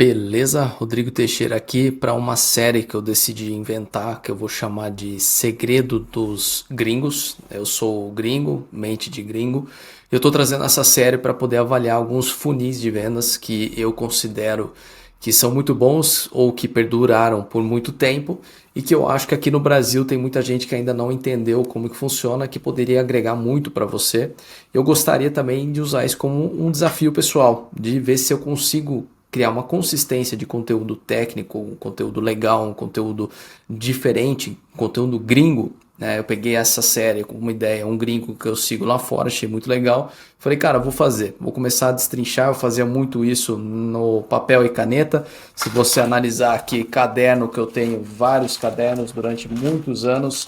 Beleza, Rodrigo Teixeira aqui para uma série que eu decidi inventar, que eu vou chamar de Segredo dos Gringos. Eu sou gringo, mente de gringo. Eu estou trazendo essa série para poder avaliar alguns funis de vendas que eu considero que são muito bons ou que perduraram por muito tempo e que eu acho que aqui no Brasil tem muita gente que ainda não entendeu como que funciona, que poderia agregar muito para você. Eu gostaria também de usar isso como um desafio pessoal, de ver se eu consigo criar uma consistência de conteúdo técnico, um conteúdo legal, um conteúdo diferente, um conteúdo gringo, né? Eu peguei essa série com uma ideia, um gringo que eu sigo lá fora, achei muito legal. Falei, cara, vou fazer, vou começar a destrinchar. Eu fazia muito isso no papel e caneta. Se você analisar aqui caderno, que eu tenho vários cadernos durante muitos anos,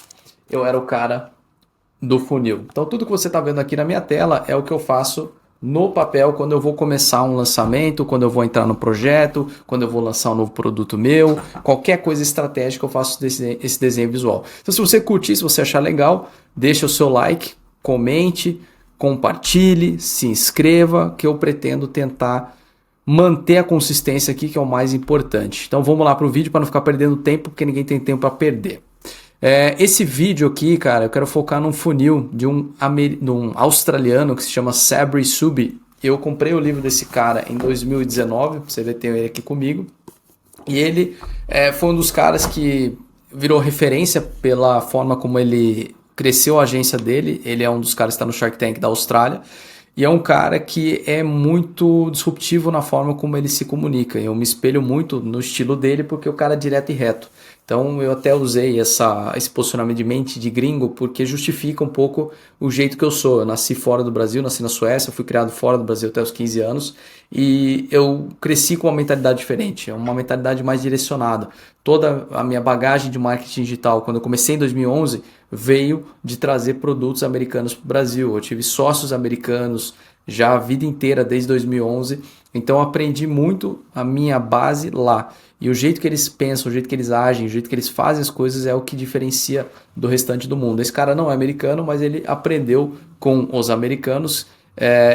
eu era o cara do funil. Então tudo que você está vendo aqui na minha tela é o que eu faço no papel quando eu vou começar um lançamento, quando eu vou entrar no projeto, quando eu vou lançar um novo produto meu, qualquer coisa estratégica eu faço esse desenho visual. Então se você curtir, se você achar legal, deixa o seu like, comente, compartilhe, se inscreva, que eu pretendo tentar manter a consistência aqui, que é o mais importante. Então vamos lá para o vídeo para não ficar perdendo tempo, porque ninguém tem tempo para perder. Esse vídeo aqui, cara, eu quero focar num funil de de um australiano que se chama Sabri Suby. Eu comprei o livro desse cara em 2019, você vê, tem ele aqui comigo. E ele foi um dos caras que virou referência pela forma como ele cresceu a agência dele. Ele é um dos caras que está no Shark Tank da Austrália. E é um cara que é muito disruptivo na forma como ele se comunica. Eu me espelho muito no estilo dele porque o cara é direto e reto. Então eu até usei esse posicionamento de mente de gringo porque justifica um pouco o jeito que eu sou. Eu nasci fora do Brasil, nasci na Suécia, fui criado fora do Brasil até os 15 anos e eu cresci com uma mentalidade diferente, é uma mentalidade mais direcionada. Toda a minha bagagem de marketing digital, quando eu comecei em 2011, veio de trazer produtos americanos para o Brasil. Eu tive sócios americanos já a vida inteira, desde 2011, então eu aprendi muito a minha base lá. E o jeito que eles pensam, o jeito que eles agem, o jeito que eles fazem as coisas é o que diferencia do restante do mundo. Esse cara não é americano, mas ele aprendeu com os americanos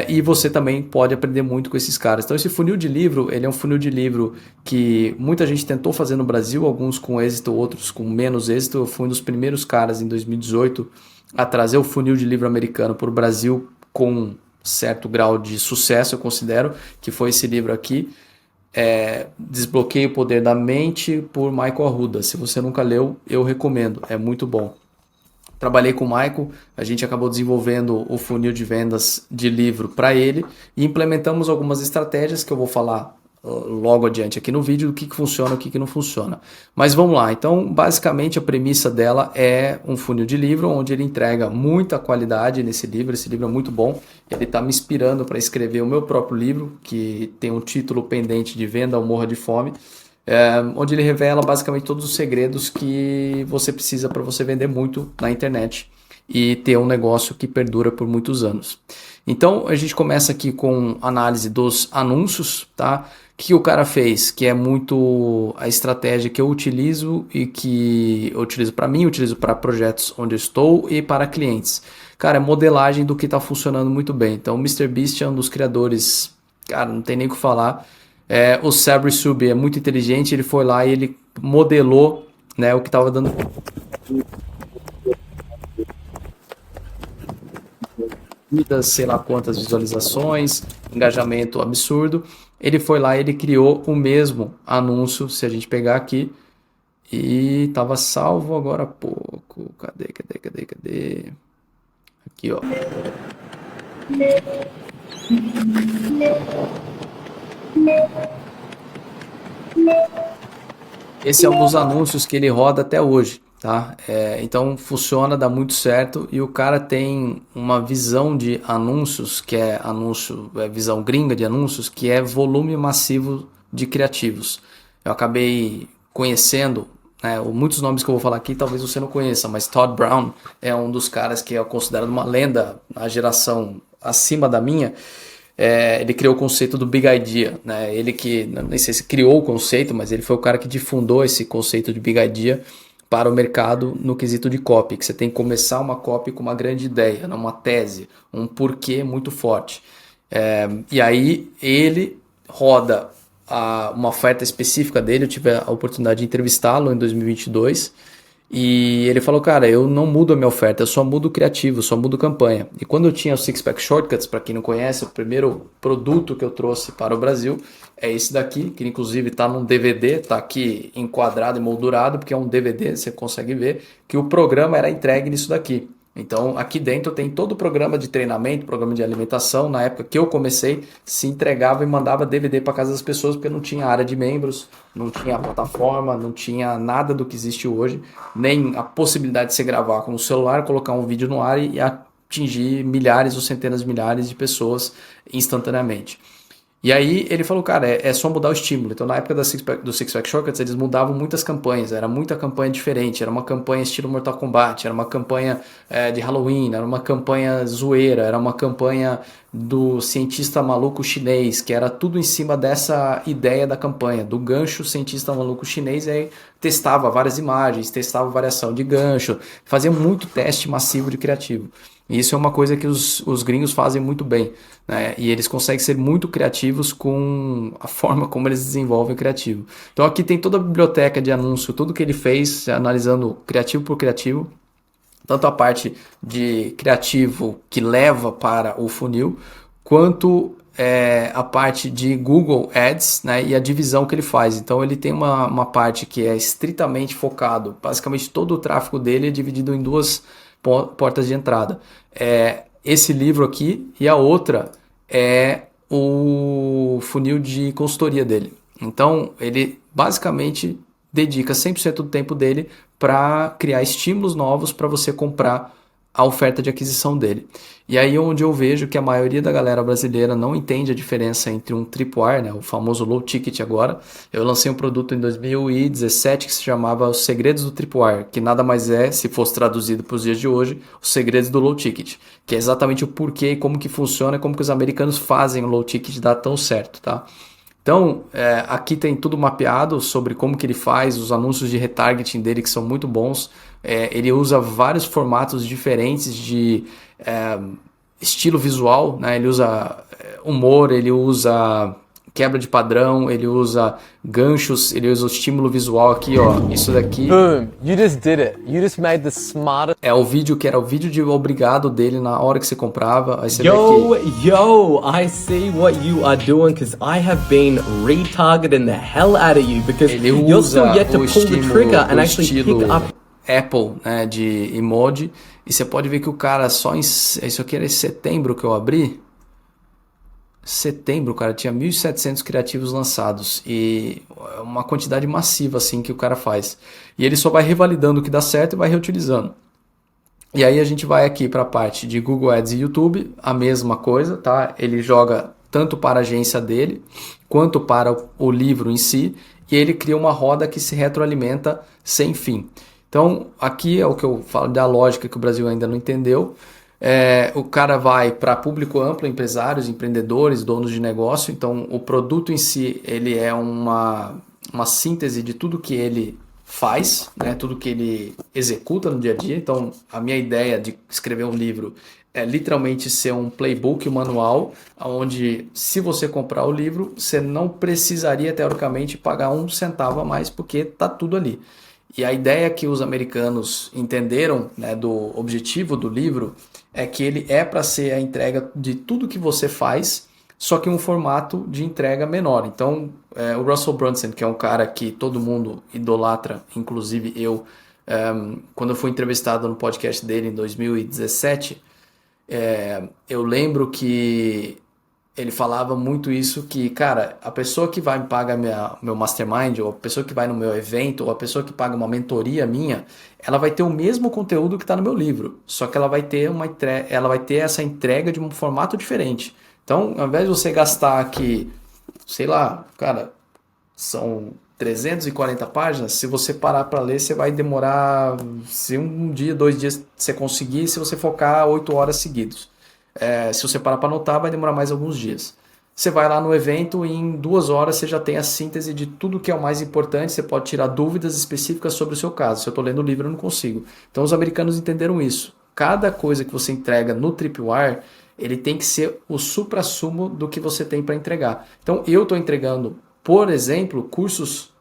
e você também pode aprender muito com esses caras. Então esse funil de livro, ele é um funil de livro que muita gente tentou fazer no Brasil, alguns com êxito, outros com menos êxito. Eu fui um dos primeiros caras em 2018 a trazer o funil de livro americano para o Brasil com certo grau de sucesso, eu considero, que foi esse livro aqui. Desbloqueie o Poder da Mente, por Michael Arruda. Se você nunca leu, eu recomendo, é muito bom. Trabalhei com o Michael, a gente acabou desenvolvendo o funil de vendas de livro para ele e implementamos algumas estratégias que eu vou falar logo adiante aqui no vídeo, do que funciona e o que não funciona. Mas vamos lá, então basicamente a premissa dela é um funil de livro onde ele entrega muita qualidade nesse livro. Esse livro é muito bom, ele está me inspirando para escrever o meu próprio livro, que tem um título pendente de Venda ou Morra de Fome, onde ele revela basicamente todos os segredos que você precisa para você vender muito na internet e ter um negócio que perdura por muitos anos. Então a gente começa aqui com análise dos anúncios, tá? O que o cara fez, que é muito a estratégia que eu utilizo e que eu utilizo para mim, utilizo para projetos onde eu estou e para clientes. Cara, é modelagem do que está funcionando muito bem. Então o MrBeast é um dos criadores, cara, não tem nem o que falar. O Sabri Suby é muito inteligente, ele foi lá e ele modelou, né, o que estava dando sei lá quantas visualizações, engajamento absurdo. Ele foi lá e ele criou o mesmo anúncio, se a gente pegar aqui, e estava salvo agora há pouco. Cadê? Aqui, ó. Esse é um dos anúncios que ele roda até hoje, tá? Então funciona, dá muito certo e o cara tem uma visão de anúncios, que é anúncio, visão gringa de anúncios, que é volume massivo de criativos. Eu acabei conhecendo, né, muitos nomes que eu vou falar aqui talvez você não conheça, mas Todd Brown é um dos caras que é considerado uma lenda na geração acima da minha. Ele criou o conceito do Big Idea, né? Ele que, nem sei se criou o conceito, mas ele foi o cara que difundou esse conceito de Big Idea para o mercado no quesito de copy, que você tem que começar uma copy com uma grande ideia, uma tese, um porquê muito forte. E aí ele roda uma oferta específica dele, eu tive a oportunidade de entrevistá-lo em 2022, e ele falou, cara, eu não mudo a minha oferta, eu só mudo o criativo, só mudo campanha. E quando eu tinha o Six Pack Shortcuts, para quem não conhece, o primeiro produto que eu trouxe para o Brasil é esse daqui, que inclusive está num DVD, está aqui enquadrado e moldurado, porque é um DVD, você consegue ver que o programa era entregue nisso daqui. Então, aqui dentro tem todo o programa de treinamento, programa de alimentação. Na época que eu comecei, se entregava e mandava DVD para casa das pessoas, porque não tinha área de membros, não tinha plataforma, não tinha nada do que existe hoje, nem a possibilidade de você gravar com o celular, colocar um vídeo no ar e atingir milhares ou centenas de milhares de pessoas instantaneamente. E aí ele falou, cara, é só mudar o estímulo. Então na época do Six Pack Shortcuts eles mudavam muitas campanhas, era muita campanha diferente, era uma campanha estilo Mortal Kombat, era uma campanha de Halloween, era uma campanha zoeira, era uma campanha do cientista maluco chinês, que era tudo em cima dessa ideia da campanha, do gancho cientista maluco chinês, e aí testava várias imagens, testava variação de gancho, fazia muito teste massivo de criativo. E isso é uma coisa que os gringos fazem muito bem, né? E eles conseguem ser muito criativos com a forma como eles desenvolvem o criativo. Então aqui tem toda a biblioteca de anúncio, tudo que ele fez, analisando criativo por criativo, tanto a parte de criativo que leva para o funil, quanto a parte de Google Ads, né, e a divisão que ele faz. Então ele tem uma parte que é estritamente focado, basicamente todo o tráfego dele é dividido em duas portas de entrada. Esse livro aqui, e a outra é o funil de consultoria dele. Então ele basicamente dedica 100% do tempo dele para criar estímulos novos para você comprar a oferta de aquisição dele. E aí onde eu vejo que a maioria da galera brasileira não entende a diferença entre um tripwire, né, o famoso low ticket agora. Eu lancei um produto em 2017 que se chamava Os Segredos do Tripwire, que nada mais é, se fosse traduzido para os dias de hoje, Os Segredos do Low Ticket, que é exatamente o porquê e como que funciona, como que os americanos fazem o low ticket dar tão certo, tá? Então, aqui tem tudo mapeado sobre como que ele faz, os anúncios de retargeting dele que são muito bons. Ele usa vários formatos diferentes de estilo visual, né? Ele usa humor, ele usa quebra de padrão, ele usa ganchos, ele usa o estímulo visual aqui, ó, isso daqui. Boom, you just did it. You just made the smartest. É o vídeo que era o vídeo de obrigado dele na hora que você comprava. Aí você vê Yo, I see what you are doing because I have been retargeting the hell out of you because ele you're usa still yet to o pull the estímulo, trigger and o actually estilo pick up. Apple, né, de emoji. E você pode ver que o cara só em... Isso aqui era em setembro que eu abri. Setembro, cara, tinha 1.700 criativos lançados e uma quantidade massiva assim que o cara faz. E ele só vai revalidando o que dá certo e vai reutilizando. E aí a gente vai aqui para a parte de Google Ads e YouTube, a mesma coisa, tá? Ele joga tanto para a agência dele quanto para o livro em si e ele cria uma roda que se retroalimenta sem fim. Então aqui é o que eu falo da lógica que o Brasil ainda não entendeu. O cara vai para público amplo, empresários, empreendedores, donos de negócio. Então o produto em si ele é uma síntese de tudo que ele faz, né? Tudo que ele executa no dia a dia. Então a minha ideia de escrever um livro é literalmente ser um playbook, um manual, onde se você comprar o livro, você não precisaria teoricamente pagar um centavo a mais, porque tá tudo ali. E a ideia que os americanos entenderam, né, do objetivo do livro é que ele é para ser a entrega de tudo que você faz, só que em um formato de entrega menor. Então, o Russell Brunson, que é um cara que todo mundo idolatra, inclusive eu, quando eu fui entrevistado no podcast dele em 2017, eu lembro que ele falava muito isso, que, cara, a pessoa que vai me pagar meu mastermind, ou a pessoa que vai no meu evento, ou a pessoa que paga uma mentoria minha, ela vai ter o mesmo conteúdo que está no meu livro, só que ela vai ter essa entrega de um formato diferente. Então, ao invés de você gastar aqui, sei lá, cara, são 340 páginas, se você parar para ler, você vai demorar, se um dia, 2 dias você conseguir, se você focar 8 horas seguidos. Se você parar para anotar, vai demorar mais alguns dias. Você vai lá no evento e em 2 horas você já tem a síntese de tudo que é o mais importante. Você pode tirar dúvidas específicas sobre o seu caso. Se eu estou lendo o livro, eu não consigo. Então os americanos entenderam isso. Cada coisa que você entrega no Tripwire, ele tem que ser o suprassumo do que você tem para entregar. Então eu estou entregando por exemplo, cursos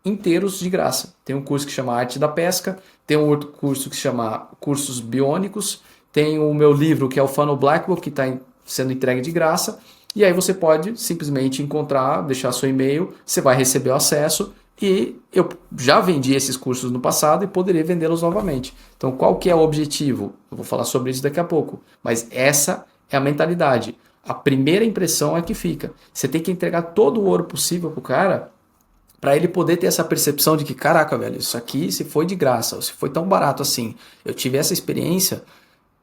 inteiros de graça. Tem um curso que chama Arte da Pesca, tem um outro curso que chama Cursos Biônicos, tem o meu livro que é o Funnel Black Book, que está sendo entregue de graça, e aí você pode simplesmente encontrar, deixar seu e-mail, você vai receber o acesso, e eu já vendi esses cursos no passado e poderia vendê-los novamente. Então qual que é o objetivo? Eu vou falar sobre isso daqui a pouco, mas essa é a mentalidade. A primeira impressão é que fica. Você tem que entregar todo o ouro possível pro cara para ele poder ter essa percepção de que, caraca, velho, isso aqui se foi de graça, ou se foi tão barato assim, eu tive essa experiência,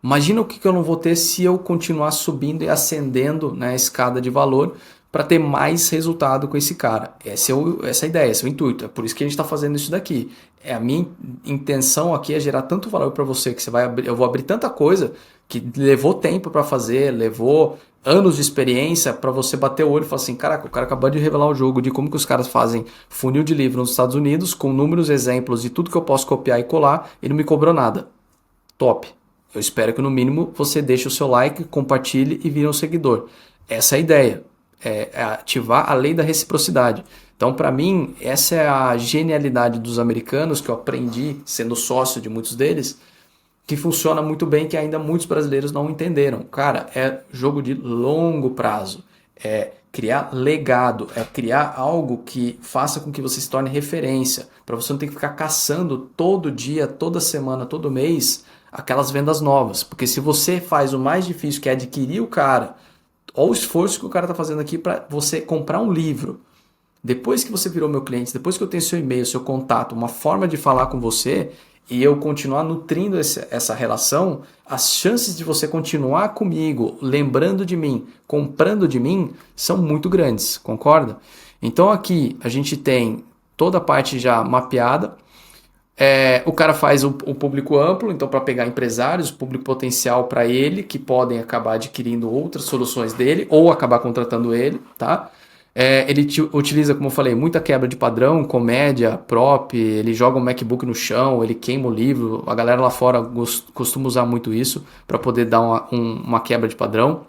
imagina o que eu não vou ter se eu continuar subindo e ascendendo na escada de valor para ter mais resultado com esse cara. Essa é a ideia, esse é o intuito. É por isso que a gente está fazendo isso daqui. A minha intenção aqui é gerar tanto valor para você que eu vou abrir tanta coisa que levou tempo para fazer, levou anos de experiência para você bater o olho e falar assim, caraca, o cara acabou de revelar o jogo de como que os caras fazem funil de livro nos Estados Unidos com números, exemplos e tudo que eu posso copiar e colar e não me cobrou nada. Top. Eu espero que no mínimo você deixe o seu like, compartilhe e vire um seguidor. Essa é a ideia. É ativar a lei da reciprocidade. Então, para mim, essa é a genialidade dos americanos que eu aprendi sendo sócio de muitos deles, que funciona muito bem, que ainda muitos brasileiros não entenderam. Cara, é jogo de longo prazo. É criar legado, é criar algo que faça com que você se torne referência, para você não ter que ficar caçando todo dia, toda semana, todo mês, aquelas vendas novas. Porque se você faz o mais difícil, que é adquirir o cara, olha o esforço que o cara está fazendo aqui para você comprar um livro. Depois que você virou meu cliente, depois que eu tenho seu e-mail, seu contato, uma forma de falar com você e eu continuar nutrindo essa relação, as chances de você continuar comigo, lembrando de mim, comprando de mim, são muito grandes, concorda? Então aqui a gente tem toda a parte já mapeada. O cara faz o público amplo, então para pegar empresários, público potencial para ele, que podem acabar adquirindo outras soluções dele ou acabar contratando ele, tá? Ele utiliza, como eu falei, muita quebra de padrão, comédia, prop, ele joga um MacBook no chão, ele queima o livro, a galera lá fora costuma usar muito isso para poder dar uma quebra de padrão.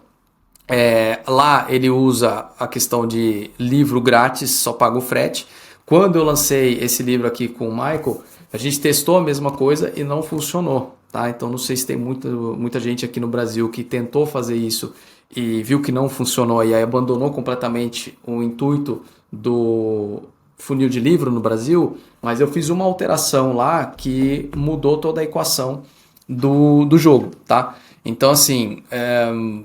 Lá ele usa a questão de livro grátis, só paga o frete. Quando eu lancei esse livro aqui com o Michael, a gente testou a mesma coisa e não funcionou, tá? Então não sei se tem muita gente aqui no Brasil que tentou fazer isso e viu que não funcionou e aí abandonou completamente o intuito do funil de livro no Brasil, mas eu fiz uma alteração lá que mudou toda a equação do jogo, tá? Então, assim,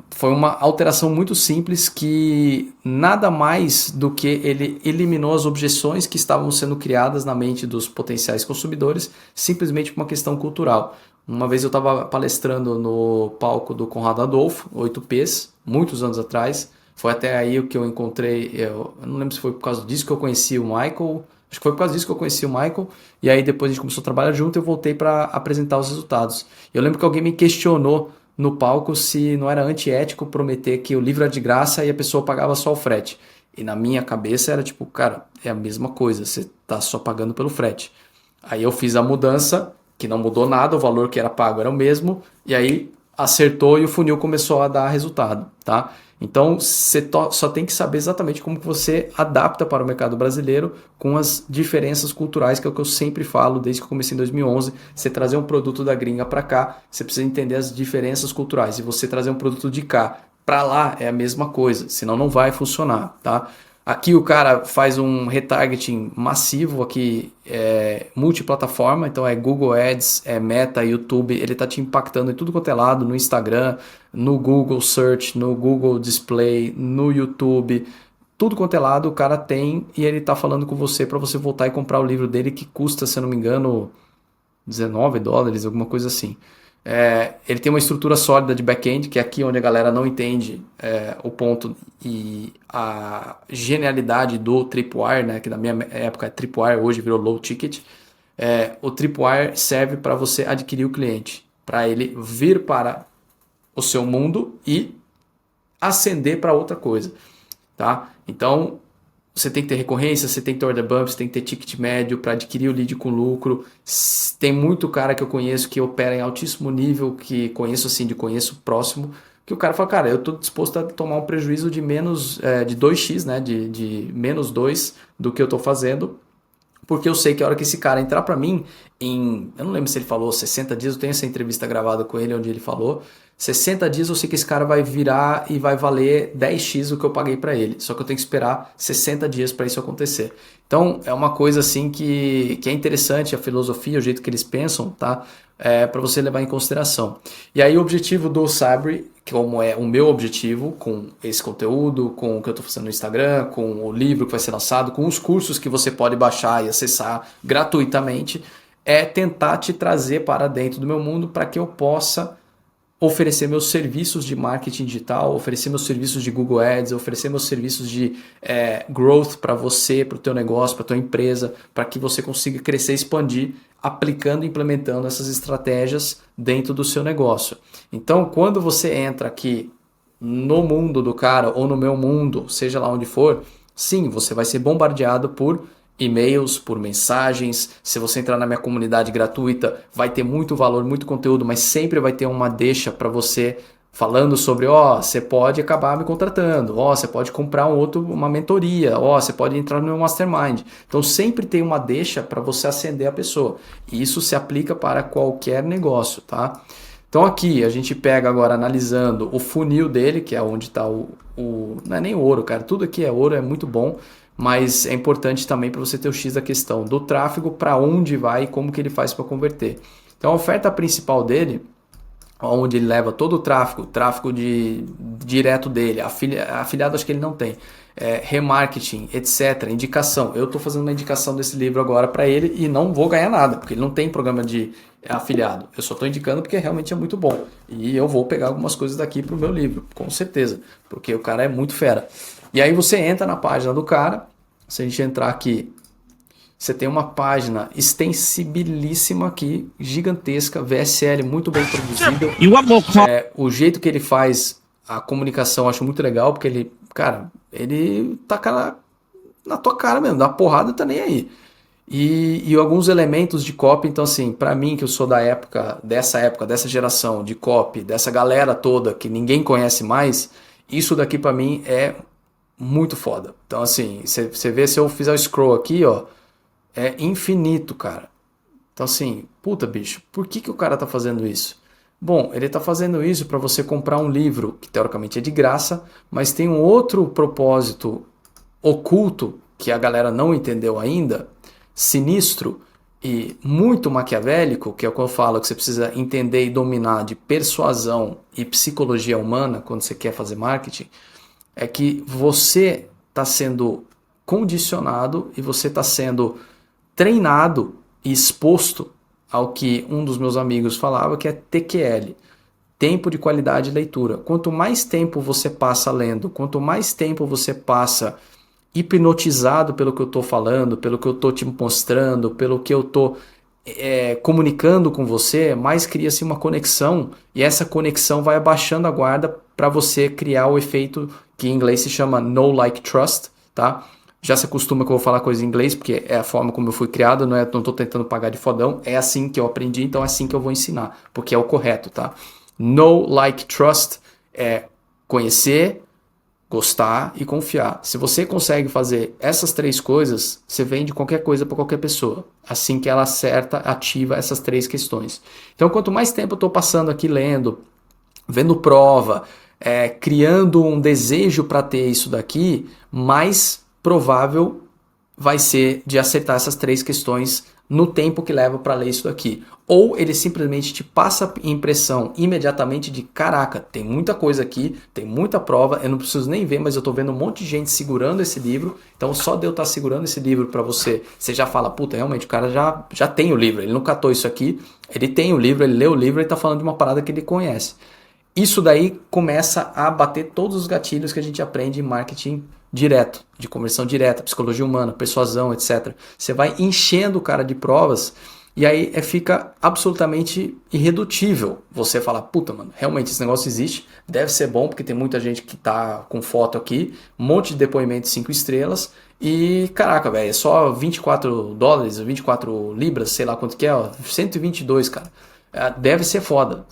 foi uma alteração muito simples que nada mais do que ele eliminou as objeções que estavam sendo criadas na mente dos potenciais consumidores, simplesmente por uma questão cultural. Uma vez eu estava palestrando no palco do Conrado Adolfo, 8Ps, muitos anos atrás. Foi até aí que eu encontrei, eu não lembro se foi por causa disso que eu conheci o Michael, acho que foi por causa disso que eu conheci o Michael, e aí depois a gente começou a trabalhar junto e eu voltei para apresentar os resultados. Eu lembro que alguém me questionou no palco se não era antiético prometer que o livro era de graça e a pessoa pagava só o frete. E na minha cabeça era tipo, cara, é a mesma coisa, você tá só pagando pelo frete. Aí eu fiz a mudança, que não mudou nada, o valor que era pago era o mesmo, e aí acertou e o funil começou a dar resultado, tá? Então você só tem que saber exatamente como que você adapta para o mercado brasileiro com as diferenças culturais, que é o que eu sempre falo desde que eu comecei em 2011. Você trazer um produto da gringa para cá, você precisa entender as diferenças culturais. E você trazer um produto de cá para lá é a mesma coisa, senão não vai funcionar, tá? Aqui o cara faz um retargeting massivo aqui, multiplataforma, então é Google Ads, é Meta, YouTube, ele tá te impactando em tudo quanto é lado, no Instagram, no Google Search, no Google Display, no YouTube, tudo quanto é lado o cara tem e ele tá falando com você para você voltar e comprar o livro dele que custa, se eu não me engano, $19, alguma coisa assim. Ele tem uma estrutura sólida de back-end, que é aqui onde a galera não entende o ponto e a genialidade do Tripwire, né, que na minha época é Tripwire, hoje virou low ticket. O Tripwire serve para você adquirir o cliente, para ele vir para o seu mundo e ascender para outra coisa, tá? Então você tem que ter recorrência, você tem que ter order bump, você tem que ter ticket médio para adquirir o lead com lucro. Tem muito cara que eu conheço que opera em altíssimo nível, que conheço assim, de conheço próximo, que o cara fala, cara, eu tô disposto a tomar um prejuízo de menos, de 2x, né, de menos 2 do que eu tô fazendo, porque eu sei que a hora que esse cara entrar pra mim eu não lembro se ele falou 60 dias, eu tenho essa entrevista gravada com ele onde ele falou, 60 dias eu sei que esse cara vai virar e vai valer 10x o que eu paguei pra ele, só que eu tenho que esperar 60 dias para isso acontecer. Então é uma coisa assim que é interessante, a filosofia, o jeito que eles pensam, tá? Para você levar em consideração. E aí o objetivo do Cyber, como é o meu objetivo com esse conteúdo, com o que eu estou fazendo no Instagram, com o livro que vai ser lançado, com os cursos que você pode baixar e acessar gratuitamente, é tentar te trazer para dentro do meu mundo para que eu possa oferecer meus serviços de marketing digital, oferecer meus serviços de Google Ads, oferecer meus serviços de growth para você, para o teu negócio, para a tua empresa, para que você consiga crescer e expandir aplicando e implementando essas estratégias dentro do seu negócio. Então, quando você entra aqui no mundo do cara ou no meu mundo, seja lá onde for, sim, você vai ser bombardeado por e-mails, por mensagens. Se você entrar na minha comunidade gratuita, vai ter muito valor, muito conteúdo, mas sempre vai ter uma deixa para você falando sobre, você pode acabar me contratando, você pode comprar uma mentoria, você pode entrar no meu mastermind. Então sempre tem uma deixa para você acender a pessoa. E isso se aplica para qualquer negócio, tá? Então aqui a gente pega agora analisando o funil dele, que é onde está não é nem ouro, cara, tudo aqui é ouro, é muito bom, mas é importante também para você ter o X da questão do tráfego, para onde vai e como que ele faz para converter. Então a oferta principal dele, onde ele leva todo o tráfego direto dele, afiliado acho que ele não tem, remarketing, etc, indicação. Eu estou fazendo uma indicação desse livro agora para ele e não vou ganhar nada, porque ele não tem programa de afiliado. Eu só estou indicando porque realmente é muito bom. E eu vou pegar algumas coisas daqui para o meu livro, com certeza, porque o cara é muito fera. E aí você entra na página do cara, se a gente entrar aqui, você tem uma página extensibilíssima aqui, gigantesca, VSL muito bem produzida. O jeito que ele faz a comunicação eu acho muito legal, porque ele taca na tua cara mesmo, dá uma porrada e tá nem aí. E alguns elementos de copy, então assim, pra mim que eu sou dessa geração de copy, dessa galera toda que ninguém conhece mais, isso daqui pra mim é muito foda. Então assim, você vê, se eu fizer o scroll aqui, é infinito, cara. Então assim, puta bicho, por que o cara tá fazendo isso? Bom, ele tá fazendo isso para você comprar um livro que teoricamente é de graça, mas tem um outro propósito oculto que a galera não entendeu ainda, sinistro e muito maquiavélico, que é o que eu falo, que você precisa entender e dominar de persuasão e psicologia humana quando você quer fazer marketing, é que você está sendo condicionado e você está sendo treinado e exposto ao que um dos meus amigos falava, que é TQL, tempo de qualidade de leitura. Quanto mais tempo você passa lendo, quanto mais tempo você passa hipnotizado pelo que eu estou falando, pelo que eu estou te mostrando, pelo que eu estou comunicando com você, mais cria-se uma conexão e essa conexão vai abaixando a guarda para você criar o efeito que em inglês se chama know, like, trust, tá? Já se acostuma que eu vou falar coisa em inglês, porque é a forma como eu fui criado, não estou tentando pagar de fodão, é assim que eu aprendi, então é assim que eu vou ensinar, porque é o correto, tá? Know, like, trust é conhecer, gostar e confiar. Se você consegue fazer essas três coisas, você vende qualquer coisa para qualquer pessoa, assim que ela ativa essas três questões. Então, quanto mais tempo eu estou passando aqui lendo, vendo prova, criando um desejo para ter isso daqui, mais provável vai ser de acertar essas três questões no tempo que leva para ler isso daqui. Ou ele simplesmente te passa a impressão imediatamente de caraca, tem muita coisa aqui, tem muita prova, eu não preciso nem ver, mas eu estou vendo um monte de gente segurando esse livro, então só de eu estar segurando esse livro para você já fala, puta, realmente o cara já tem o livro, ele não catou isso aqui, ele tem o livro, ele leu o livro, ele está falando de uma parada que ele conhece. Isso daí começa a bater todos os gatilhos que a gente aprende em marketing direto, de conversão direta, psicologia humana, persuasão, etc. Você vai enchendo o cara de provas e aí fica absolutamente irredutível você falar, puta, mano, realmente esse negócio existe, deve ser bom porque tem muita gente que tá com foto aqui, um monte de depoimentos 5 estrelas e caraca, velho, é só $24, 24 libras, sei lá quanto que é, 122, cara. deve ser foda,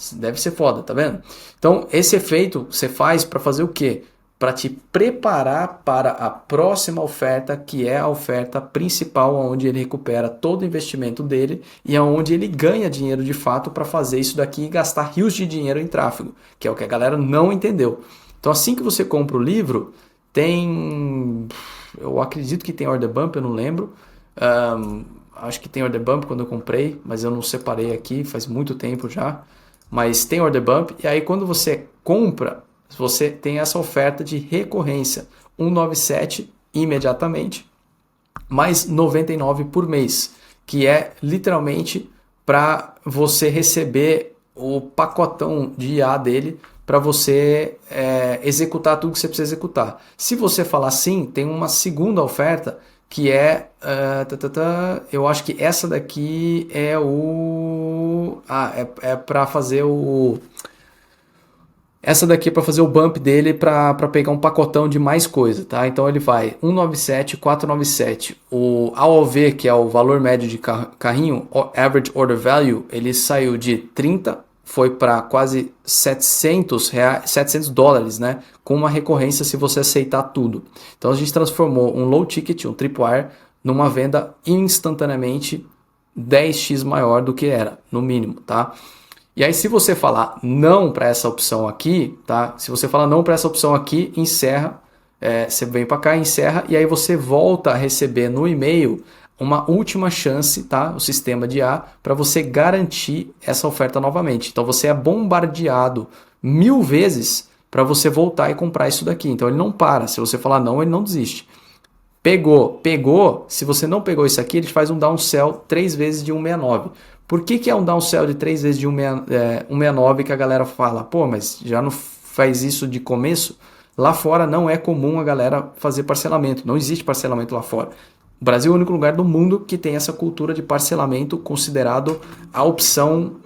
tá vendo? Então, esse efeito você faz para fazer o quê? Para te preparar para a próxima oferta, que é a oferta principal, onde ele recupera todo o investimento dele e onde ele ganha dinheiro de fato para fazer isso daqui e gastar rios de dinheiro em tráfego, que é o que a galera não entendeu. Então, assim que você compra o livro, eu acredito que tem order bump, eu não lembro. Acho que tem order bump quando eu comprei, mas eu não separei aqui, faz muito tempo já. Mas tem order bump, e aí quando você compra, você tem essa oferta de recorrência, 197 imediatamente, mais 99 por mês, que é literalmente para você receber o pacotão de IA dele para você executar tudo que você precisa executar. Se você falar sim, tem uma segunda oferta que eu acho que essa daqui é para fazer essa daqui é para fazer o bump dele para pegar um pacotão de mais coisa, tá? Então ele vai 197, 497. O AOV, que é o valor médio de carrinho, Average Order Value, ele saiu de 30, foi para quase 700 dólares, né? Com uma recorrência se você aceitar tudo. Então a gente transformou um low ticket, um tripwire, numa venda instantaneamente 10x maior do que era, no mínimo, tá? E aí se você falar não para essa opção aqui, tá? Se você falar não para essa opção aqui, encerra, você vem para cá, encerra, e aí você volta a receber no e-mail uma última chance, tá? O sistema de IA, para você garantir essa oferta novamente. Então você é bombardeado 1000 vezes para você voltar e comprar isso daqui. Então ele não para. Se você falar não, ele não desiste. Pegou. Se você não pegou isso aqui, ele faz um downsell 3 vezes de 169. Por que é um downsell de 3 vezes de 169 que a galera fala? Pô, mas já não faz isso de começo? Lá fora não é comum a galera fazer parcelamento. Não existe parcelamento lá fora. O Brasil é o único lugar do mundo que tem essa cultura de parcelamento considerado a opção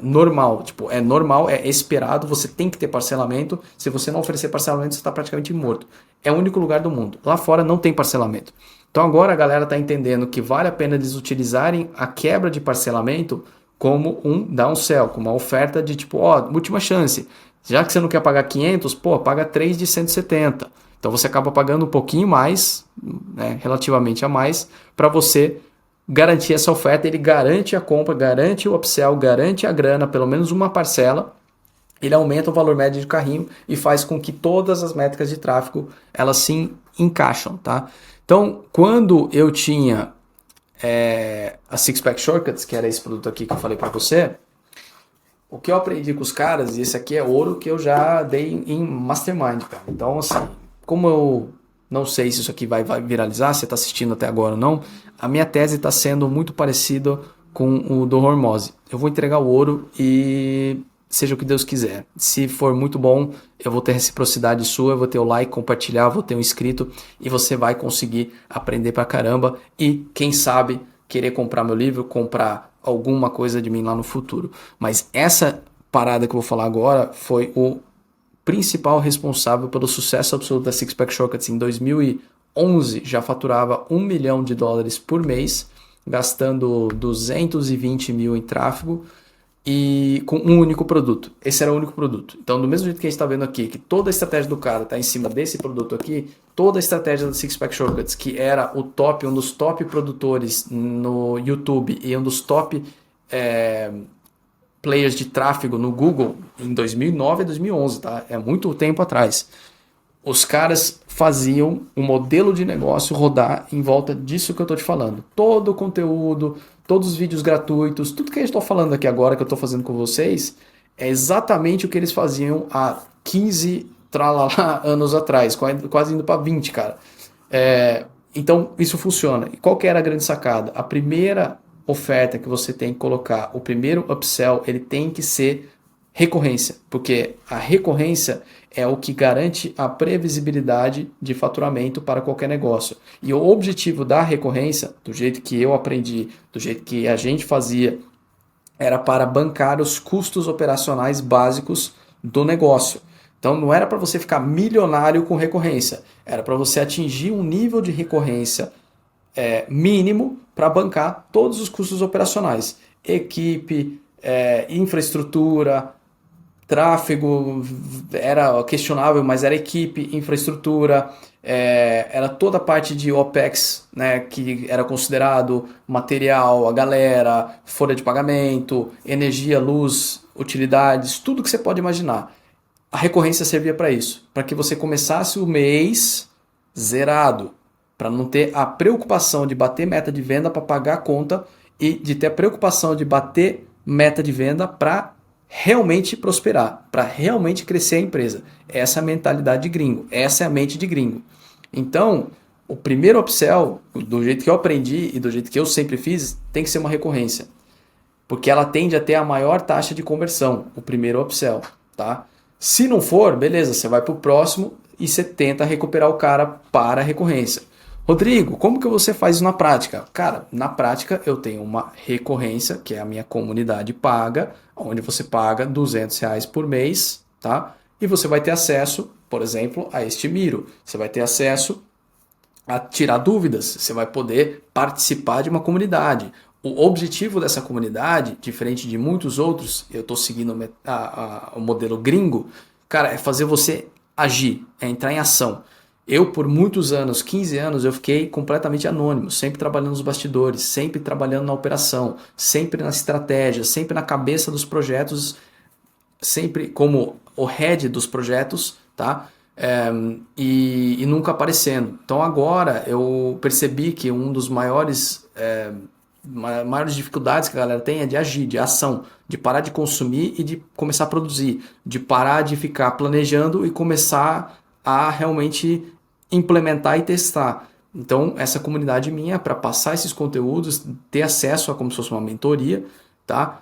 normal. Tipo, é normal, é esperado, você tem que ter parcelamento. Se você não oferecer parcelamento, você está praticamente morto. É o único lugar do mundo. Lá fora não tem parcelamento. Então agora a galera está entendendo que vale a pena eles utilizarem a quebra de parcelamento como um downsell, como uma oferta de tipo, última chance. Já que você não quer pagar 500, paga 3 de 170. Então você acaba pagando um pouquinho mais, né, relativamente a mais, para você garantir essa oferta. Ele garante a compra, garante o upsell, garante a grana, pelo menos uma parcela. Ele aumenta o valor médio de carrinho e faz com que todas as métricas de tráfego elas se encaixam, tá? Então, quando eu tinha a Six Pack Shortcuts, que era esse produto aqui que eu falei para você, o que eu aprendi com os caras, e esse aqui é ouro que eu já dei em Mastermind, cara. Então, assim, como eu não sei se isso aqui vai viralizar, se você está assistindo até agora ou não, a minha tese está sendo muito parecida com o do Hormose. Eu vou entregar o ouro e seja o que Deus quiser. Se for muito bom, eu vou ter reciprocidade sua, eu vou ter o like, compartilhar, vou ter um inscrito e você vai conseguir aprender pra caramba e, quem sabe, querer comprar meu livro, comprar alguma coisa de mim lá no futuro. Mas essa parada que eu vou falar agora foi o principal responsável pelo sucesso absoluto da Six Pack Shortcuts. Em 2011 já faturava $1 milhão por mês, gastando 220 mil em tráfego e com um único produto. Esse era o único produto. Então, do mesmo jeito que a gente está vendo aqui, que toda a estratégia do cara está em cima desse produto aqui, toda a estratégia da Six Pack Shortcuts, que era um dos top produtores no YouTube e um dos top players de tráfego no Google em 2009 e 2011, tá? É muito tempo atrás. Os caras faziam um modelo de negócio rodar em volta disso que eu estou te falando. Todo o conteúdo, todos os vídeos gratuitos, tudo que eu estou falando aqui agora, que eu estou fazendo com vocês, é exatamente o que eles faziam há 15 anos atrás, quase indo para 20, cara. Então, isso funciona. E qual que era a grande sacada? A primeira oferta que você tem que colocar, o primeiro upsell, ele tem que ser recorrência, porque a recorrência é o que garante a previsibilidade de faturamento para qualquer negócio. E o objetivo da recorrência, do jeito que eu aprendi, do jeito que a gente fazia, era para bancar os custos operacionais básicos do negócio. Então não era para você ficar milionário com recorrência, era para você atingir um nível de recorrência mínimo para bancar todos os custos operacionais. Equipe, infraestrutura, tráfego era questionável, mas era equipe, infraestrutura, era toda a parte de OPEX, né, que era considerado material, a galera, folha de pagamento, energia, luz, utilidades, tudo que você pode imaginar. A recorrência servia para isso, para que você começasse o mês zerado, para não ter a preocupação de bater meta de venda para pagar a conta e de ter a preocupação de bater meta de venda para realmente prosperar, para realmente crescer a empresa. Essa é a mentalidade de gringo, essa é a mente de gringo. Então, o primeiro upsell, do jeito que eu aprendi e do jeito que eu sempre fiz, tem que ser uma recorrência, porque ela tende a ter a maior taxa de conversão, o primeiro upsell, tá? Se não for, beleza, você vai para o próximo e você tenta recuperar o cara para a recorrência. Rodrigo, como que você faz isso na prática? Cara, na prática eu tenho uma recorrência, que é a minha comunidade paga, onde você paga R$200 por mês, tá? E você vai ter acesso, por exemplo, a este Miro. Você vai ter acesso a tirar dúvidas, você vai poder participar de uma comunidade. O objetivo dessa comunidade, diferente de muitos outros, eu estou seguindo o modelo gringo, cara, é fazer você agir, é entrar em ação. Eu, por muitos anos, 15 anos, eu fiquei completamente anônimo, sempre trabalhando nos bastidores, sempre trabalhando na operação, sempre na estratégia, sempre na cabeça dos projetos, sempre como o head dos projetos, tá? E nunca aparecendo. Então agora eu percebi que um dos maiores dificuldades que a galera tem é de agir, de ação, de parar de consumir e de começar a produzir, de parar de ficar planejando e começar a realmente implementar e testar. Então essa comunidade minha é para passar esses conteúdos, ter acesso a como se fosse uma mentoria, tá?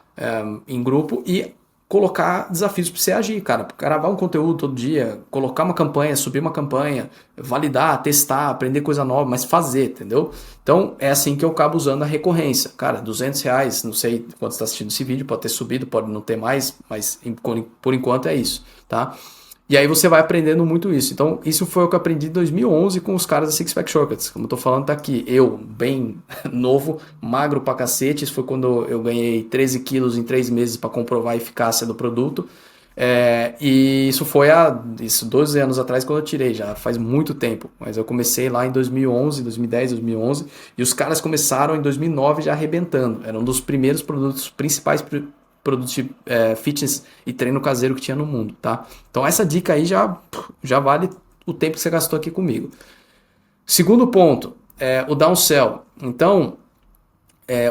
Em grupo e colocar desafios para você agir, cara. Gravar um conteúdo todo dia, colocar uma campanha, subir uma campanha, validar, testar, aprender coisa nova, mas fazer, entendeu? Então é assim que eu acabo usando a recorrência. Cara, R$200, não sei quando você está assistindo esse vídeo, pode ter subido, pode não ter mais, mas por enquanto é isso, tá? E aí você vai aprendendo muito isso. Então, isso foi o que eu aprendi em 2011 com os caras da Six Pack Shortcuts. Como eu tô falando, tá aqui. Eu, bem novo, magro pra cacete. Isso foi quando eu ganhei 13 quilos em 3 meses para comprovar a eficácia do produto. E isso foi há 12 anos atrás quando eu tirei, já faz muito tempo. Mas eu comecei lá em 2011, 2010, 2011. E os caras começaram em 2009 já arrebentando. Era um dos primeiros produtos, principais produtos de fitness e treino caseiro que tinha no mundo, tá? Então essa dica aí já vale o tempo que você gastou aqui comigo. Segundo ponto, o downsell. Então,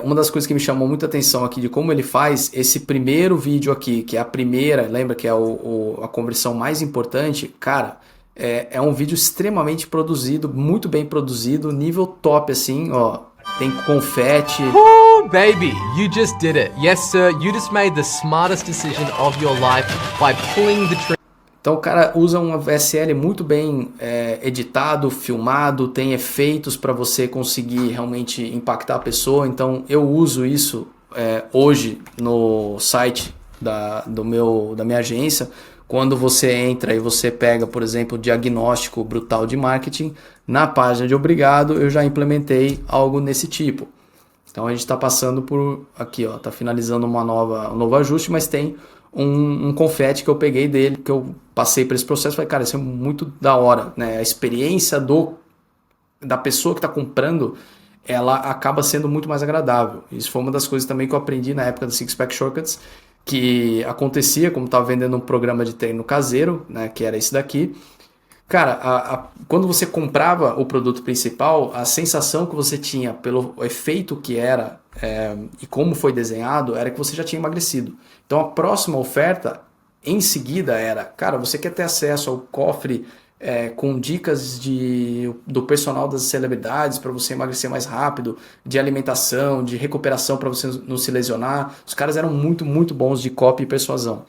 uma das coisas que me chamou muita atenção aqui de como ele faz esse primeiro vídeo aqui, que é a primeira, lembra que é a conversão mais importante, cara, é um vídeo extremamente produzido, muito bem produzido, nível top assim, ó. Tem confete. Woo, baby, you just did it. Yes, sir, you just made the smartest decision of your life by pulling the trigger. Então o cara usa um VSL muito bem editado, filmado, tem efeitos para você conseguir realmente impactar a pessoa. Então eu uso isso hoje no site da minha agência. Quando você entra e você pega, por exemplo, o diagnóstico brutal de marketing, na página de obrigado eu já implementei algo nesse tipo. Então a gente está passando por aqui, ó, tá finalizando um novo ajuste, mas tem um confete que eu peguei dele, que eu passei por esse processo, falei, cara, isso é muito da hora, né? A experiência da pessoa que está comprando, ela acaba sendo muito mais agradável. Isso foi uma das coisas também que eu aprendi na época do Six Pack Shortcuts, que acontecia, como estava vendendo um programa de treino caseiro, né, que era esse daqui. Cara, quando você comprava o produto principal, a sensação que você tinha pelo efeito que era e como foi desenhado, era que você já tinha emagrecido. Então a próxima oferta, em seguida, era, cara, você quer ter acesso ao cofre com dicas do personal das celebridades para você emagrecer mais rápido, de alimentação, de recuperação para você não se lesionar. Os caras eram muito, muito bons de copy e persuasão.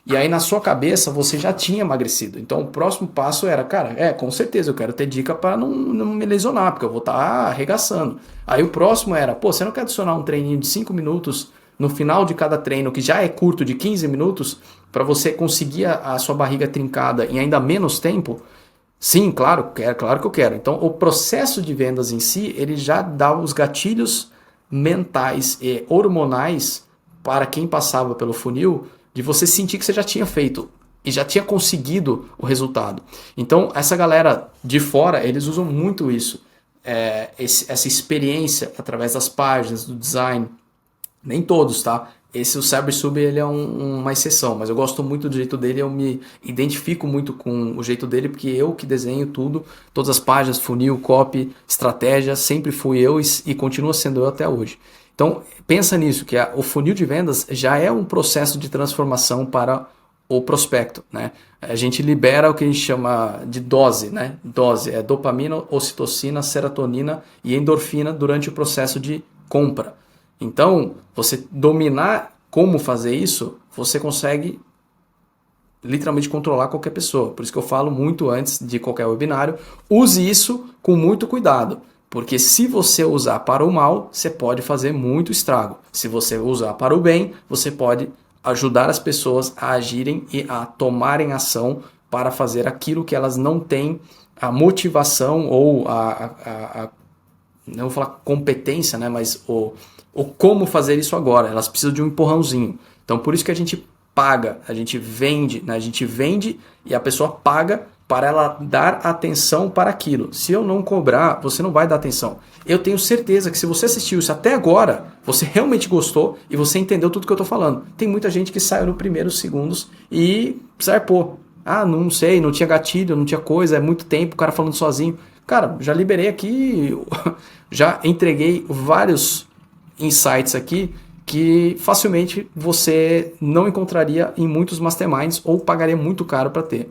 E aí na sua cabeça você já tinha emagrecido. Então o próximo passo era, cara, com certeza eu quero ter dica para não me lesionar, porque eu vou estar arregaçando. Aí o próximo era, você não quer adicionar um treininho de 5 minutos no final de cada treino, que já é curto, de 15 minutos, para você conseguir a sua barriga trincada em ainda menos tempo? Sim, claro que eu quero. Então o processo de vendas em si, ele já dá os gatilhos mentais e hormonais para quem passava pelo funil, de você sentir que você já tinha feito e já tinha conseguido o resultado. Então, essa galera de fora, eles usam muito isso, essa experiência através das páginas, do design. Nem todos, tá? O Cybersub, ele é uma exceção, mas eu gosto muito do jeito dele, eu me identifico muito com o jeito dele, porque eu que desenho tudo, todas as páginas, funil, copy, estratégia, sempre fui eu e continua sendo eu até hoje. Então, pensa nisso, que o funil de vendas já é um processo de transformação para o prospecto, né? A gente libera o que a gente chama de dose, né? Dose é dopamina, ocitocina, serotonina e endorfina durante o processo de compra. Então, você dominar como fazer isso, você consegue literalmente controlar qualquer pessoa. Por isso que eu falo muito antes de qualquer webinário, use isso com muito cuidado. Porque se você usar para o mal, você pode fazer muito estrago. Se você usar para o bem, você pode ajudar as pessoas a agirem e a tomarem ação para fazer aquilo que elas não têm a motivação ou não vou falar competência, né, mas o como fazer isso agora. Elas precisam de um empurrãozinho. Então, por isso que a gente paga, a gente vende, né? A gente vende e a pessoa paga para ela dar atenção para aquilo. Se eu não cobrar, você não vai dar atenção. Eu tenho certeza que se você assistiu isso até agora, você realmente gostou e você entendeu tudo que eu estou falando. Tem muita gente que saiu nos primeiros segundos e zarpou. Ah, não sei, não tinha gatilho, não tinha coisa, é muito tempo, o cara falando sozinho. Cara, já liberei aqui, já entreguei vários insights aqui que facilmente você não encontraria em muitos masterminds ou pagaria muito caro para ter.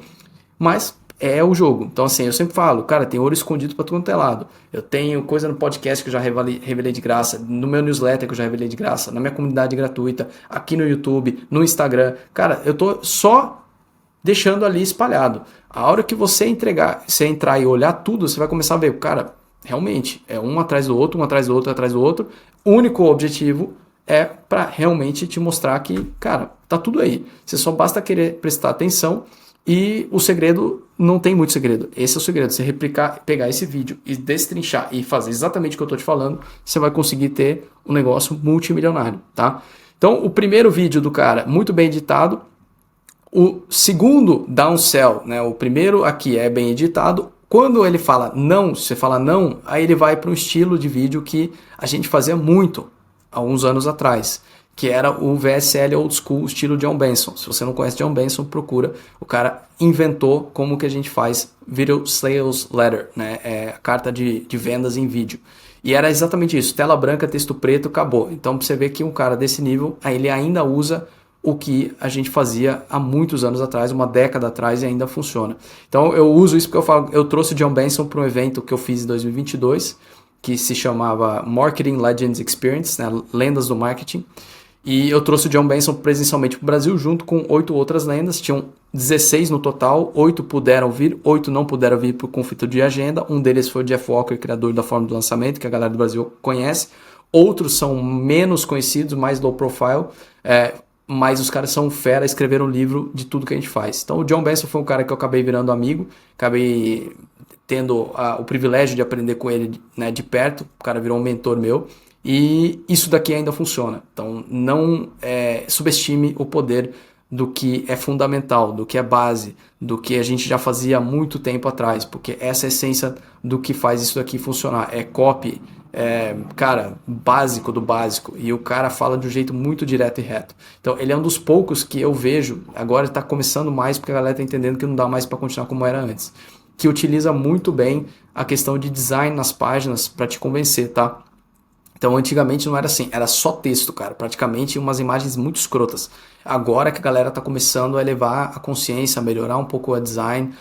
Mas é o jogo. Então, assim, eu sempre falo, cara, tem ouro escondido para todo quanto é lado. Eu tenho coisa no podcast que eu já revelei de graça, no meu newsletter que eu já revelei de graça, na minha comunidade gratuita, aqui no YouTube, no Instagram. Cara, eu tô só deixando ali espalhado. A hora que você entrar e olhar tudo, você vai começar a ver, cara, realmente, é um atrás do outro, um atrás do outro, atrás do outro. O único objetivo é para realmente te mostrar que, cara, tá tudo aí. Você só basta querer prestar atenção e o segredo, não tem muito segredo. Esse é o segredo. Você pegar esse vídeo e destrinchar e fazer exatamente o que eu tô te falando, você vai conseguir ter um negócio multimilionário, tá? Então, o primeiro vídeo do cara, muito bem editado. O segundo, downsell, né? O primeiro aqui é bem editado. Quando ele fala não, você fala não, aí ele vai para um estilo de vídeo que a gente fazia muito há uns anos atrás, que era o VSL Old School, estilo John Benson. Se você não conhece John Benson, procura. O cara inventou como que a gente faz Video Sales Letter, né? A carta de vendas em vídeo. E era exatamente isso, tela branca, texto preto, acabou. Então, pra você ver que um cara desse nível, aí ele ainda usa o que a gente fazia há muitos anos atrás, uma década atrás, e ainda funciona. Então eu uso isso porque eu trouxe o John Benson para um evento que eu fiz em 2022, que se chamava Marketing Legends Experience, né, Lendas do Marketing, e eu trouxe o John Benson presencialmente para o Brasil, junto com 8 outras lendas, tinham 16 no total, 8 puderam vir, 8 não puderam vir por conflito de agenda, um deles foi o Jeff Walker, criador da Fórmula do Lançamento, que a galera do Brasil conhece, outros são menos conhecidos, mais low profile, mas os caras são fera, escreveram um livro de tudo que a gente faz. Então o John Benson foi um cara que eu acabei virando amigo, acabei tendo o privilégio de aprender com ele, né, de perto, o cara virou um mentor meu, e isso daqui ainda funciona. Então não subestime o poder do que é fundamental, do que é base, do que a gente já fazia há muito tempo atrás, porque essa é a essência do que faz isso daqui funcionar, é copy, cara, básico do básico, e o cara fala de um jeito muito direto e reto. Então ele é um dos poucos que eu vejo, agora está começando mais porque a galera está entendendo que não dá mais para continuar como era antes, que utiliza muito bem a questão de design nas páginas para te convencer, tá? Então antigamente não era assim, era só texto, cara, praticamente umas imagens muito escrotas. Agora que a galera está começando a elevar a consciência, a melhorar um pouco o design,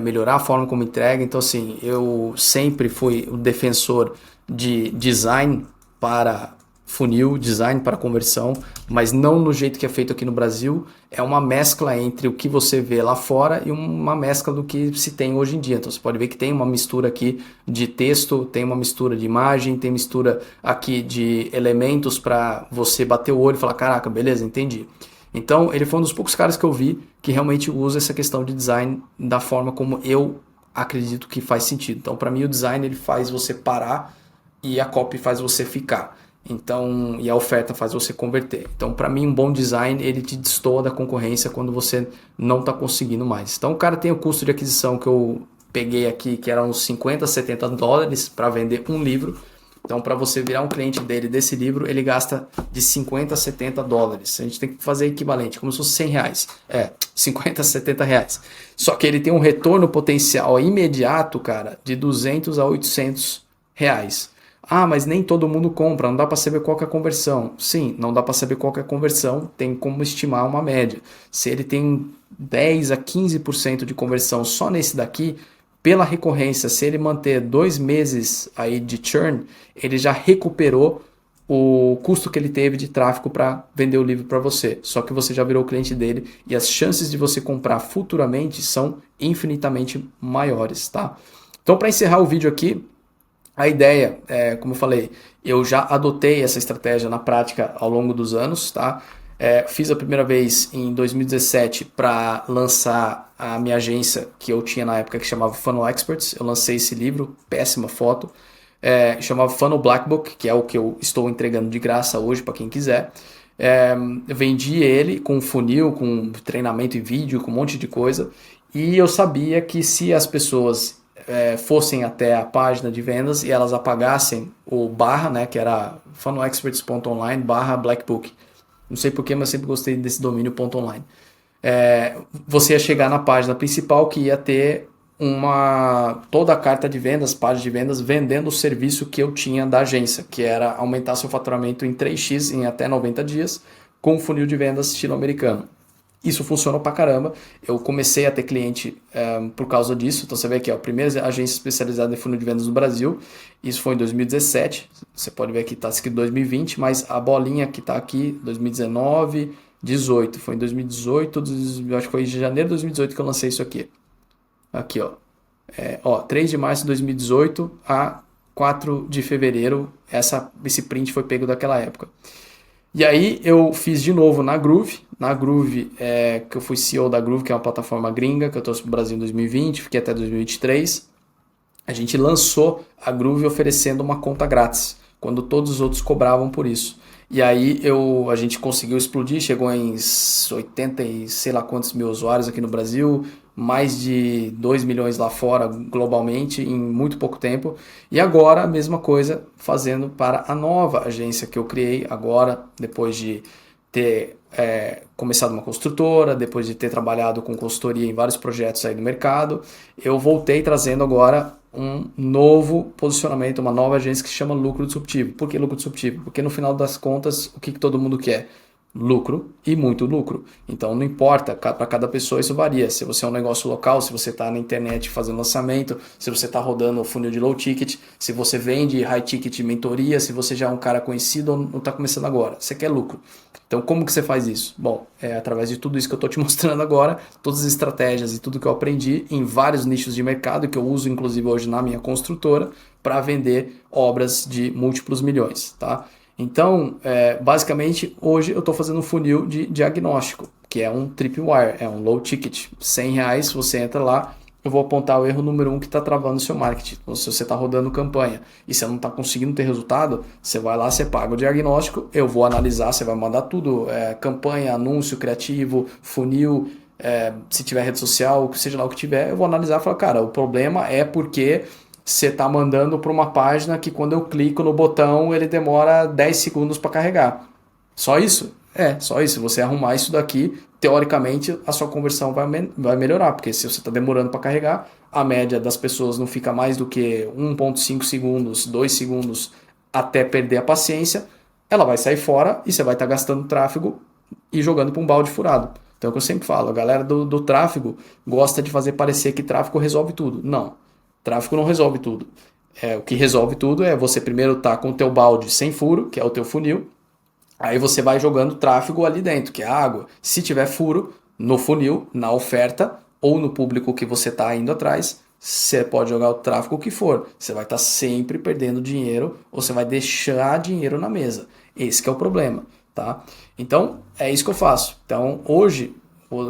melhorar a forma como entrega. Então assim, eu sempre fui o defensor de design para funil, design para conversão, mas não no jeito que é feito aqui no Brasil. É uma mescla entre o que você vê lá fora e uma mescla do que se tem hoje em dia. Então você pode ver que tem uma mistura aqui de texto, tem uma mistura de imagem, tem mistura aqui de elementos para você bater o olho e falar, caraca, beleza, entendi. Então ele foi um dos poucos caras que eu vi que realmente usa essa questão de design da forma como eu acredito que faz sentido. Então para mim o design ele faz você parar e a copy faz você ficar. Então, e a oferta faz você converter. Então, para mim, um bom design, ele te destoa da concorrência quando você não está conseguindo mais. Então, o cara tem o custo de aquisição que eu peguei aqui, que era uns 50, 70 dólares para vender um livro. Então, para você virar um cliente dele desse livro, ele gasta de 50 a 70 dólares. A gente tem que fazer equivalente, como se fosse 100 reais. 50 a 70 reais. Só que ele tem um retorno potencial imediato, cara, de 200 a 800 reais. Ah, mas nem todo mundo compra, não dá para saber qual que é a conversão. Sim, não dá para saber qual que é a conversão, tem como estimar uma média. Se ele tem 10 a 15% de conversão só nesse daqui, pela recorrência, se ele manter 2 meses aí de churn, ele já recuperou o custo que ele teve de tráfego para vender o livro para você. Só que você já virou cliente dele e as chances de você comprar futuramente são infinitamente maiores, tá? Então, para encerrar o vídeo aqui, a ideia, como eu falei, eu já adotei essa estratégia na prática ao longo dos anos, tá? Fiz a primeira vez em 2017 para lançar a minha agência que eu tinha na época que chamava Funnel Experts. Eu lancei esse livro, péssima foto, chamava Funnel Black Book, que é o que eu estou entregando de graça hoje para quem quiser. Eu vendi ele com funil, com treinamento em vídeo, com um monte de coisa. E eu sabia que se as pessoas fossem até a página de vendas e elas apagassem o barra, né, que era funnelexperts.online barra blackbook. Não sei porquê, mas eu sempre gostei desse domínio .online. Você ia chegar na página principal que ia ter toda a carta de vendas, página de vendas, vendendo o serviço que eu tinha da agência, que era aumentar seu faturamento em 3x em até 90 dias com funil de vendas estilo americano. Isso funcionou pra caramba. Eu comecei a ter cliente por causa disso. Então você vê aqui, a primeira agência especializada em funil de vendas no Brasil. Isso foi em 2017. Você pode ver que está escrito 2020, mas a bolinha que está aqui, 2019, 18. Foi em 2018, acho que foi em janeiro de 2018 que eu lancei isso aqui. Aqui, ó. 3 de março de 2018 a 4 de fevereiro. Esse print foi pego daquela época. E aí eu fiz de novo na Groove. Na Groove, que eu fui CEO da Groove, que é uma plataforma gringa, que eu trouxe para o Brasil em 2020, fiquei até 2023. A gente lançou a Groove oferecendo uma conta grátis, quando todos os outros cobravam por isso. E aí a gente conseguiu explodir, chegou em 80 e sei lá quantos mil usuários aqui no Brasil, mais de 2 milhões lá fora globalmente em muito pouco tempo. E agora a mesma coisa fazendo para a nova agência que eu criei agora, depois de ter começado uma construtora, depois de ter trabalhado com consultoria em vários projetos aí no mercado, eu voltei trazendo agora um novo posicionamento, uma nova agência que se chama Lucro Disruptivo. Por que Lucro Disruptivo? Porque no final das contas, o que todo mundo quer? Lucro e muito lucro. Então não importa, para cada pessoa isso varia. Se você é um negócio local, se você está na internet fazendo lançamento, se você está rodando o funil de low ticket, se você vende high ticket mentoria, se você já é um cara conhecido ou não está começando agora, você quer lucro. Então como que você faz isso? Bom, através de tudo isso que eu estou te mostrando agora, todas as estratégias e tudo que eu aprendi em vários nichos de mercado que eu uso inclusive hoje na minha construtora para vender obras de múltiplos milhões, tá? Então, basicamente, hoje eu estou fazendo um funil de diagnóstico, que é um tripwire, é um low ticket, 100 reais, você entra lá, eu vou apontar o erro número 1 que está travando o seu marketing. Então, se você está rodando campanha e você não está conseguindo ter resultado, você vai lá, você paga o diagnóstico, eu vou analisar, você vai mandar tudo, campanha, anúncio, criativo, funil, se tiver rede social, seja lá o que tiver, eu vou analisar e falar, cara, o problema é porque você está mandando para uma página que quando eu clico no botão ele demora 10 segundos para carregar. Só isso? Só isso. Se você arrumar isso daqui, teoricamente a sua conversão vai melhorar, porque se você está demorando para carregar, a média das pessoas não fica mais do que 1,5 segundos, 2 segundos até perder a paciência, ela vai sair fora e você vai estar gastando tráfego e jogando para um balde furado. Então é o que eu sempre falo, a galera do tráfego gosta de fazer parecer que tráfego resolve tudo. Não. Tráfego não resolve tudo. O que resolve tudo é você primeiro estar com o teu balde sem furo, que é o teu funil. Aí você vai jogando tráfego ali dentro, que é a água. Se tiver furo no funil, na oferta ou no público que você está indo atrás, você pode jogar o tráfego que for. Você vai estar sempre perdendo dinheiro ou você vai deixar dinheiro na mesa. Esse que é o problema, tá? Então, é isso que eu faço. Então, hoje,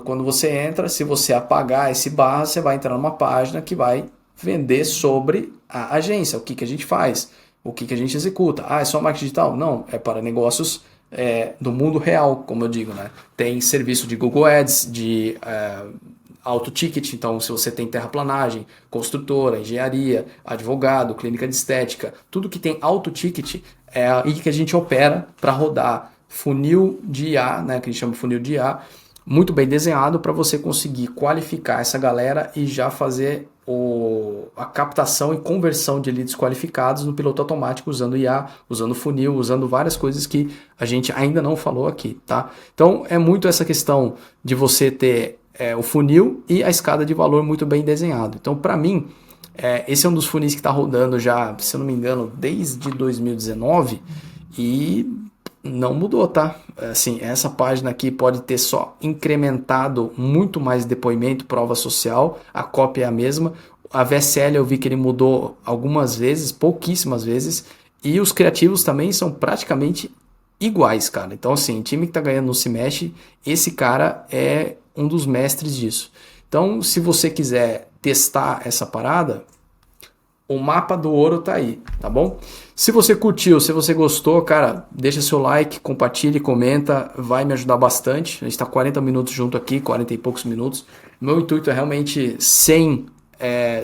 quando você entra, se você apagar esse barra, você vai entrar numa página que vai vender sobre a agência. O que a gente faz? o que a gente executa. É só marketing digital? Não, é para negócios do mundo real, como eu digo, né? Tem serviço de Google Ads, de auto-ticket, então se você tem terraplanagem, construtora, engenharia, advogado, clínica de estética, tudo que tem auto-ticket é aí que a gente opera para rodar funil de IA, né, que a gente chama de funil de IA, muito bem desenhado para você conseguir qualificar essa galera e já fazer a captação e conversão de leads qualificados no piloto automático usando IA, usando funil, usando várias coisas que a gente ainda não falou aqui, tá? Então é muito essa questão de você ter o funil e a escada de valor muito bem desenhado. Então para mim, esse é um dos funis que está rodando já, se eu não me engano, desde 2019 e não mudou, tá? Assim, essa página aqui pode ter só incrementado muito mais depoimento, prova social, a cópia é a mesma. A VSL eu vi que ele mudou algumas vezes, pouquíssimas vezes, e os criativos também são praticamente iguais, cara. Então, assim, time que tá ganhando não se mexe, esse cara é um dos mestres disso. Então, se você quiser testar essa parada, o mapa do ouro tá aí, tá bom? Se você curtiu, se você gostou, cara, deixa seu like, compartilhe, comenta, vai me ajudar bastante. A gente tá 40 minutos junto aqui, 40 e poucos minutos. Meu intuito é realmente sem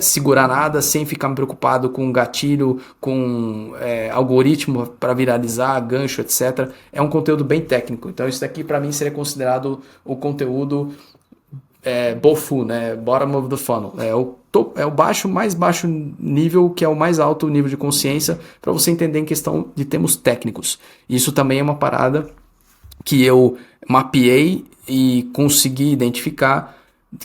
segurar nada, sem ficar me preocupado com gatilho, com algoritmo para viralizar, gancho, etc. É um conteúdo bem técnico. Então isso daqui para mim seria considerado o conteúdo BOFU, né? Bottom of the funnel. É o mais baixo nível, que é o mais alto nível de consciência, para você entender em questão de termos técnicos. Isso também é uma parada que eu mapeei e consegui identificar,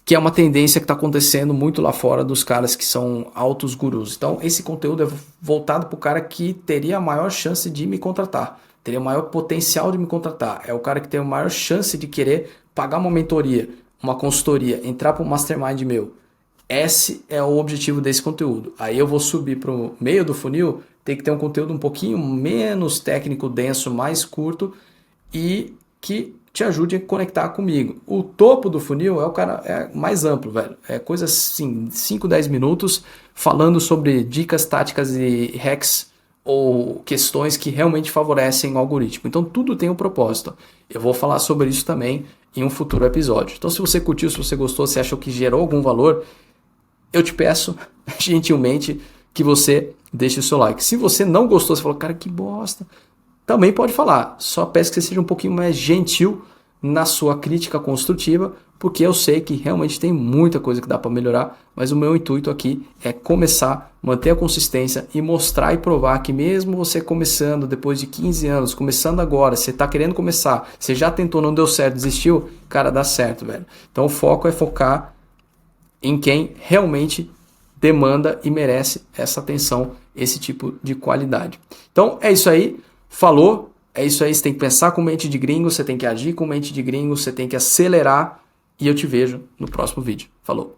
que é uma tendência que está acontecendo muito lá fora dos caras que são altos gurus. Então esse conteúdo é voltado para o cara que teria a maior chance de me contratar, teria o maior potencial de me contratar. É o cara que tem a maior chance de querer pagar uma mentoria, uma consultoria, entrar para um mastermind meu. Esse é o objetivo desse conteúdo. Aí eu vou subir para o meio do funil, tem que ter um conteúdo um pouquinho menos técnico, denso, mais curto e que te ajude a conectar comigo. O topo do funil é o cara mais amplo, velho. É coisa assim, 5, 10 minutos falando sobre dicas, táticas e hacks ou questões que realmente favorecem o algoritmo. Então tudo tem um propósito. Eu vou falar sobre isso também em um futuro episódio. Então se você curtiu, se você gostou, se achou que gerou algum valor, eu te peço gentilmente que você deixe o seu like. Se você não gostou, você falou, cara, que bosta, também pode falar. Só peço que você seja um pouquinho mais gentil na sua crítica construtiva, porque eu sei que realmente tem muita coisa que dá para melhorar, mas o meu intuito aqui é começar, manter a consistência e mostrar e provar que mesmo você começando depois de 15 anos, começando agora, você está querendo começar, você já tentou, não deu certo, desistiu, cara, dá certo, velho. Então o foco é focar em quem realmente demanda e merece essa atenção, esse tipo de qualidade. Então é isso aí, falou, é isso aí, você tem que pensar com mente de gringo, você tem que agir com mente de gringo, você tem que acelerar e eu te vejo no próximo vídeo. Falou!